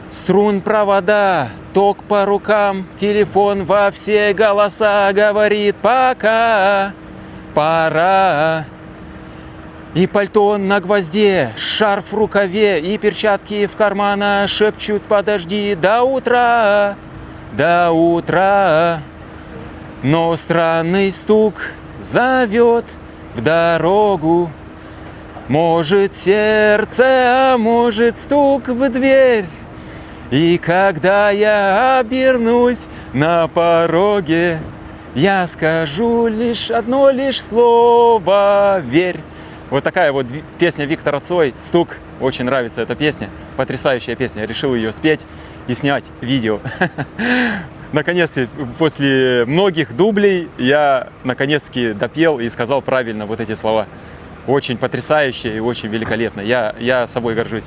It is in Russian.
Струн провода, ток по рукам, телефон во все голоса говорит пока, пора. И пальто на гвозде, шарф в рукаве, и перчатки в кармана шепчут подожди до утра, до утра. Но странный стук зовет в дорогу. Может сердце, а может стук в дверь. И когда я обернусь на пороге, я скажу лишь одно лишь слово «верь». Вот такая вот песня Виктора Цой «Стук». Очень нравится эта песня, потрясающая песня. Я решил ее спеть и снять видео. Наконец-то, после многих дублей, я наконец-таки допел и сказал правильно вот эти слова. Очень потрясающе и очень великолепно. Я собой горжусь.